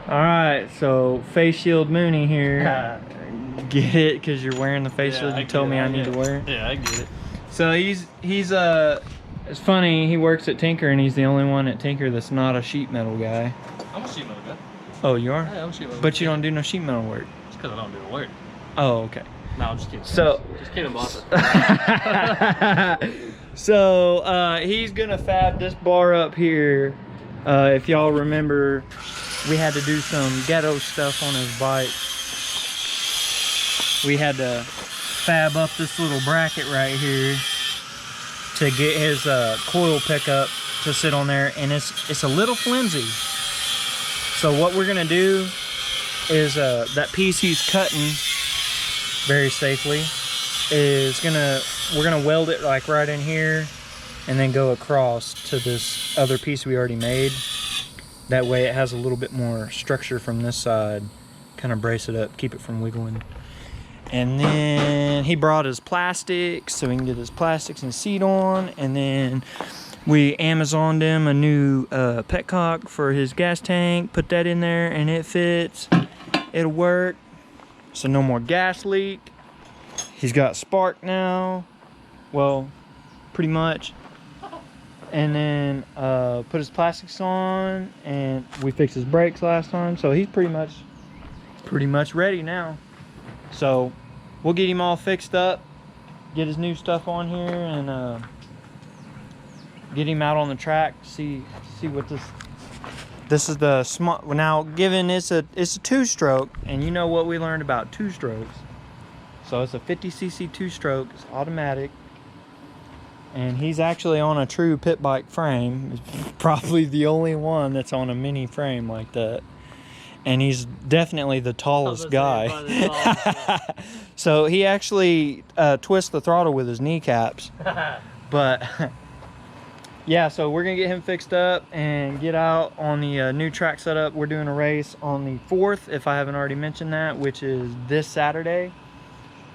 Alright, so face shield Mooney here. Get it? Because you're wearing the face shield you told me I need to wear? Yeah, I get it. So he's it's funny, he works at Tinker and he's the only one at Tinker that's not a sheet metal guy. I'm a sheet metal guy. Oh, you are? Yeah, I'm a sheet metal. But you don't do no sheet metal work. It's because I don't do the work. Oh, okay. No, I'm just kidding. So, just kidding, boss. So he's gonna fab this bar up here. If y'all remember, we had to do some ghetto stuff on his bike. We had to fab up this little bracket right here to get his coil pickup to sit on there, and it's a little flimsy. So what we're gonna do is that piece he's cutting very safely is we're gonna weld it like right in here and then go across to this other piece we already made. That way it has a little bit more structure from this side, kind of brace it up, keep it from wiggling. And then he brought his plastics so he can get his plastics and seat on, and then we Amazoned him a new petcock for his gas tank, put that in there and it fits, it'll work. So no more gas leak. He's got spark now, well, pretty much. And then put his plastics on, and we fixed his brakes last time, so he's pretty much ready now. So we'll get him all fixed up, get his new stuff on here, and get him out on the track. See what this is the small. Now, given it's a 2-stroke, and you know what we learned about 2-strokes. So it's a 50cc 2-stroke. It's automatic, and he's actually on a true pit bike frame. It's probably the only one that's on a mini frame like that. And he's definitely the tallest guy. So he actually twists the throttle with his kneecaps. But yeah, so we're gonna get him fixed up and get out on the new track setup. We're doing a race on the 4th, if I haven't already mentioned that, which is this Saturday.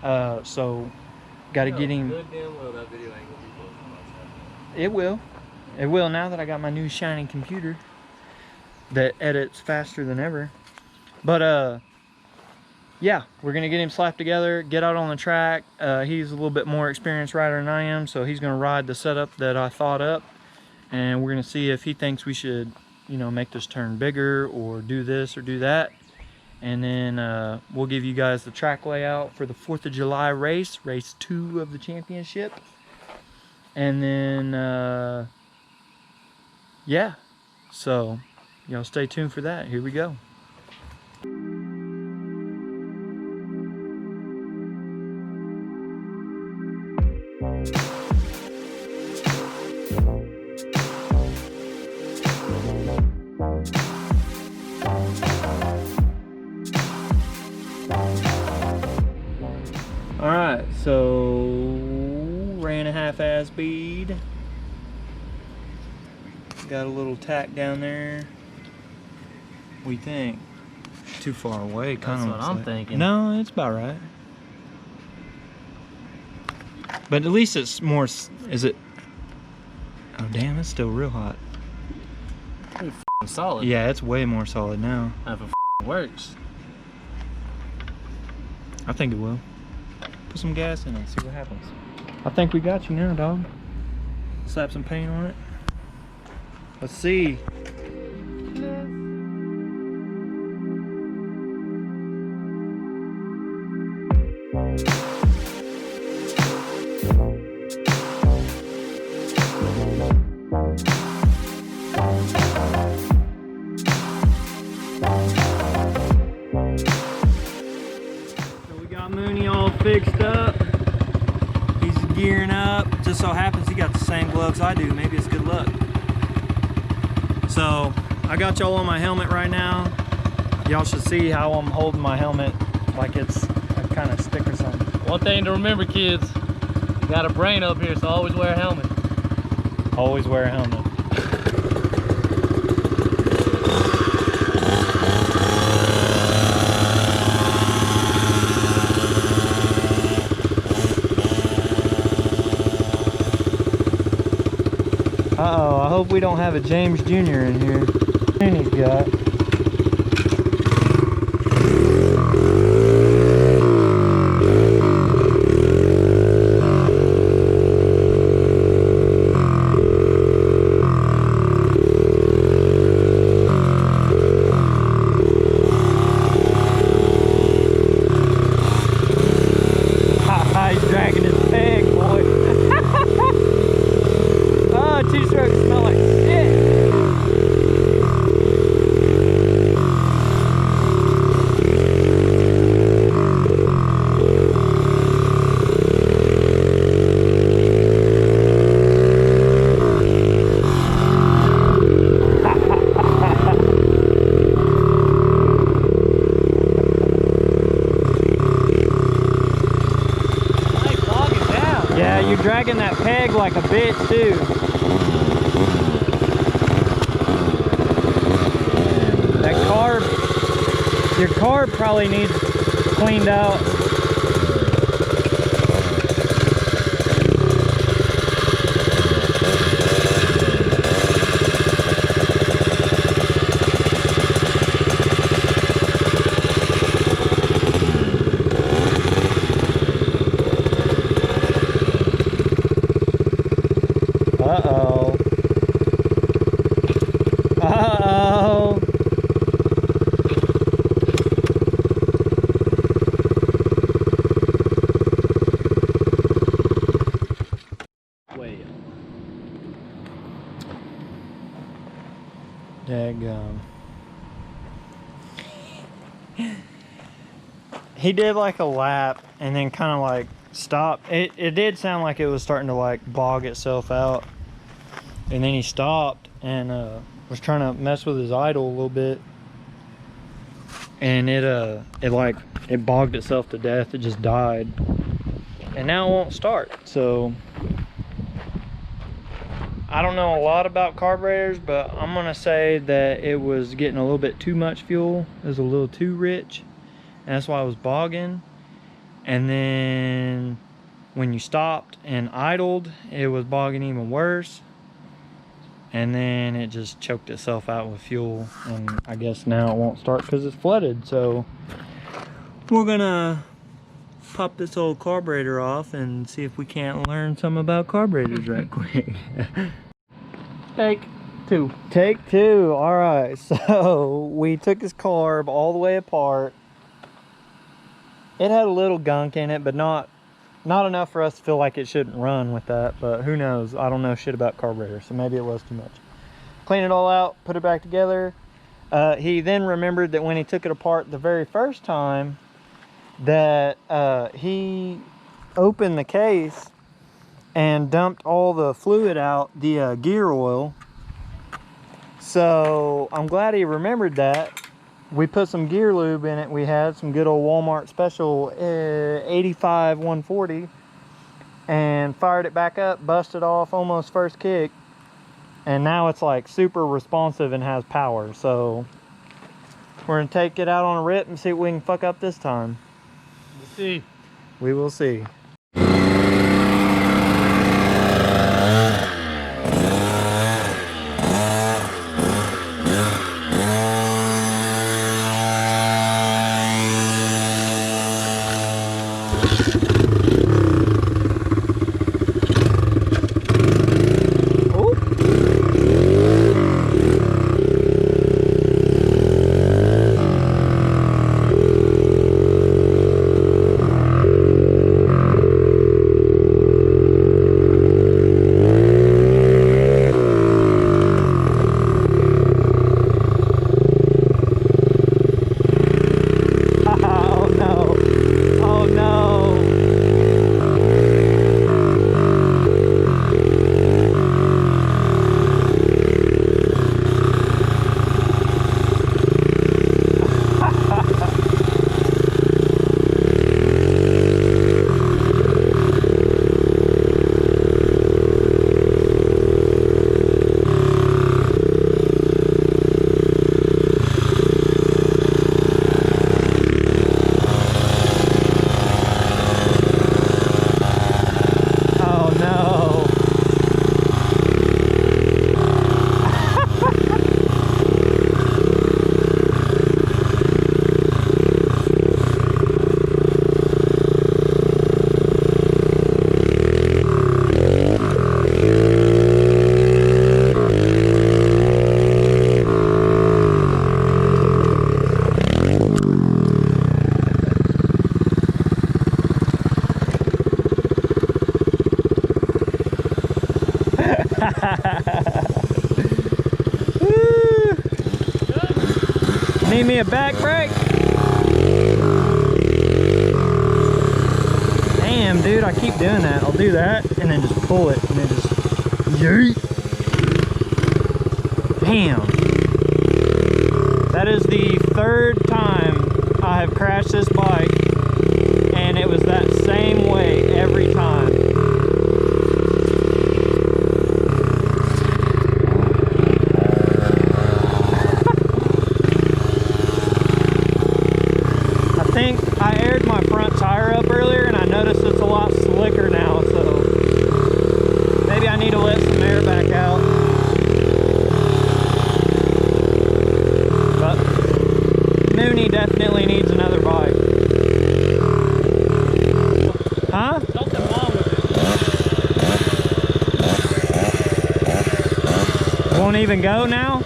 So got to get him. Good damn well that video ain't gonna be posted on Saturday. It will. It will now that I got my new shiny computer that edits faster than ever. But yeah, we're gonna get him slapped together, get out on the track. He's a little bit more experienced rider than I am, so he's gonna ride the setup that I thought up, and we're gonna see if he thinks we should, you know, make this turn bigger or do this or do that. And then we'll give you guys the track layout for the 4th of July race 2 of the championship. And then yeah, so y'all stay tuned for that. Here we go. Alright, so ran a half-ass bead. Got a little tack down there. We think too far away, kind of. That's what I'm thinking. No, it's about right. But at least it's more. Is it? Oh damn! It's still real hot. It's solid. Yeah, it's way more solid now. If it works. I think it will. Put some gas in it, see what happens. I think we got you now, dog. Slap some paint on it. Let's see. Mooney all fixed up. He's gearing up. Just so happens he got the same gloves I do. Maybe it's good luck. So I got y'all on my helmet right now. Y'all should see how I'm holding my helmet like it's a kind of stick or something. One thing to remember, kids, you got a brain up here, so always wear a helmet. Always wear a helmet. Uh-oh, I hope we don't have a James Jr. in here. And he's got. dragging that peg like a bitch too. That carb, your carb probably needs cleaned out. Uh-oh. Uh-oh. Way up. Daggum. He did like a lap and then kind of like stopped. It did sound like it was starting to like bog itself out. And then he stopped and was trying to mess with his idle a little bit. And it bogged itself to death. It just died. And now it won't start. So I don't know a lot about carburetors, but I'm gonna say that it was getting a little bit too much fuel. It was a little too rich, and that's why I was bogging. And then when you stopped and idled, it was bogging even worse. And then it just choked itself out with fuel, and I guess now it won't start because it's flooded. So we're gonna pop this old carburetor off and see if we can't learn some about carburetors right quick. Take two. Take two. All right, so we took his carb all the way apart. It had a little gunk in it, but not enough for us to feel like it shouldn't run with that. But who knows? I don't know shit about carburetors, so maybe it was too much. Clean it all out, put it back together. He then remembered that when he took it apart the very first time, that he opened the case and dumped all the fluid out, the gear oil. So I'm glad he remembered that. We put some gear lube in it. We had some good old Walmart special 85 140 and fired it back up, busted off almost first kick, and now it's like super responsive and has power. So we're gonna take it out on a rip and see what we can fuck up this time. We'll see. We will see. Need me a back brake? Damn, dude, I keep doing that. I'll do that and then just pull it and then just yeet. Damn. That is the third time I have crashed this bike, and it was that same way every time. definitely needs another bike. Huh? Something wrong with it. Won't even go now?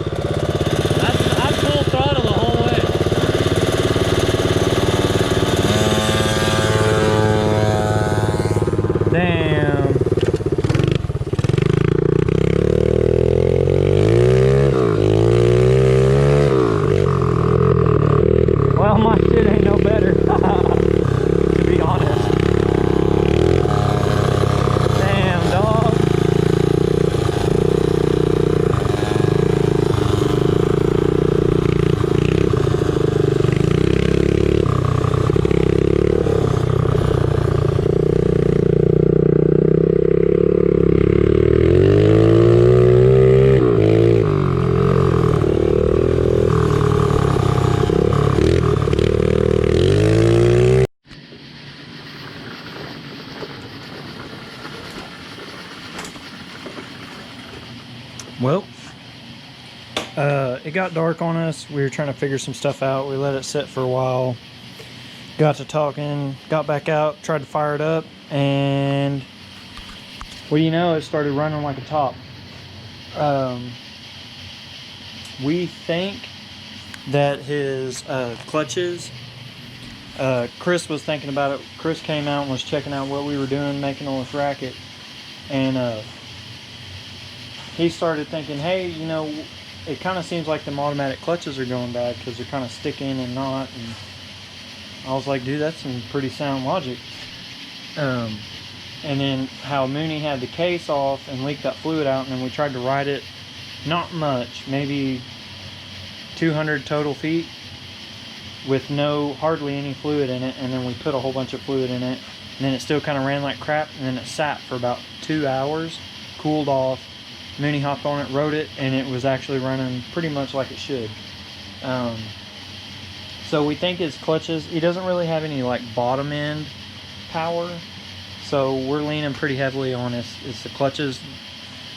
I'm full throttle the whole way. Damn. Well, my shit ain't no better, to be honest. Damn, dog. Well, it got dark on us. We were trying to figure some stuff out. We let it sit for a while. Got to talking, got back out, tried to fire it up, and what do you know, it started running like a top. We think that his clutches, Chris was thinking about it. Chris came out and was checking out what we were doing, making all this racket, and he started thinking, hey, you know, it kind of seems like them automatic clutches are going bad because they're kind of sticking and not. And I was like, dude, that's some pretty sound logic. And then how Mooney had the case off and leaked that fluid out, and then we tried to ride it, not much, maybe 200 total feet with hardly any fluid in it, and then we put a whole bunch of fluid in it, and then it still kind of ran like crap, and then it sat for about 2 hours, cooled off. Mooney hopped on it, rode it, and it was actually running pretty much like it should. So we think his clutches, he doesn't really have any like bottom end power, so we're leaning pretty heavily on it's the clutches.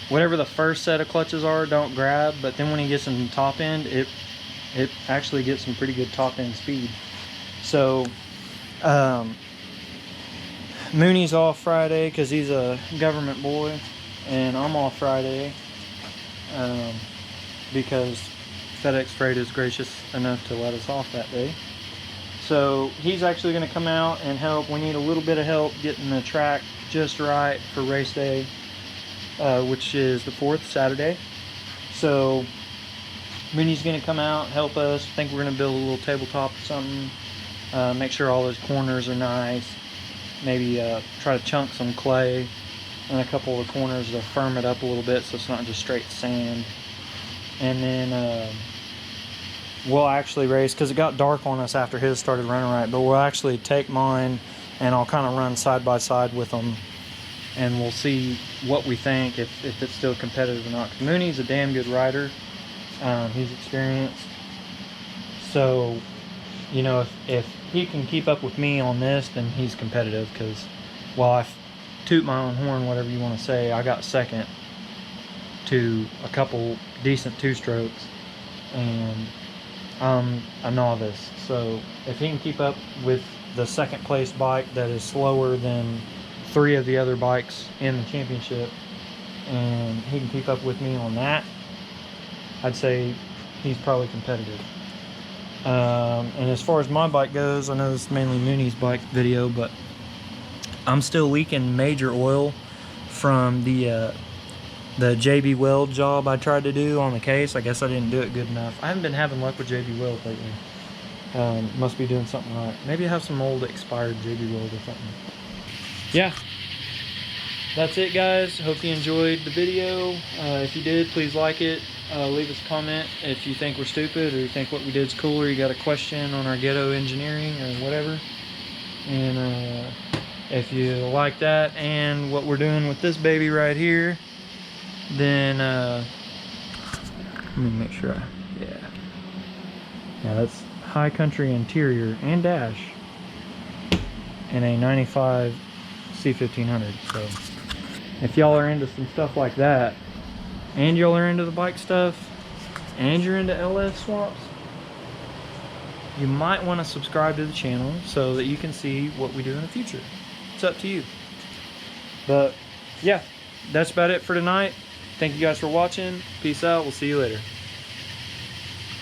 Whatever the first set of clutches are, don't grab, but then when he gets in the top end, it actually gets some pretty good top end speed. So Mooney's off Friday because he's a government boy, and I'm off Friday because FedEx Freight is gracious enough to let us off that day. So he's actually going to come out and help. We need a little bit of help getting the track just right for race day, which is the 4th, Saturday. So Mooney's going to come out, help us. I think we're going to build a little tabletop or something, make sure all those corners are nice, maybe try to chunk some clay in a couple of the corners to firm it up a little bit so it's not just straight sand. And then we'll actually race, because it got dark on us after his started running right, but we'll actually take mine and I'll kind of run side by side with them, and we'll see what we think, if it's still competitive or not. Mooney's a damn good rider. He's experienced, so you know, if he can keep up with me on this, then he's competitive. Because while I toot my own horn, whatever you want to say, I got second to a couple decent two-strokes, and I'm a novice. So if he can keep up with the second place bike that is slower than 3 of the other bikes in the championship, and he can keep up with me on that, I'd say he's probably competitive. And as far as my bike goes, I know this is mainly Mooney's bike video, but I'm still leaking major oil from the JB Weld job I tried to do on the case. I guess I didn't do it good enough. I haven't been having luck with JB Weld lately. Must be doing something right. Maybe I have some old expired JB Weld or something. Yeah, that's it, guys. Hope you enjoyed the video. If you did, please like it. Leave us a comment if you think we're stupid, or you think what we did is cool, or you got a question on our ghetto engineering or whatever. And if you like that and what we're doing with this baby right here, then let me make sure. Yeah, that's high country interior and dash in a 95 C1500. So if y'all are into some stuff like that, and y'all are into the bike stuff, and you're into LS swaps, you might want to subscribe to the channel so that you can see what we do in the future. It's up to you. But yeah, that's about it for tonight. Thank you guys for watching. Peace out. We'll see you later.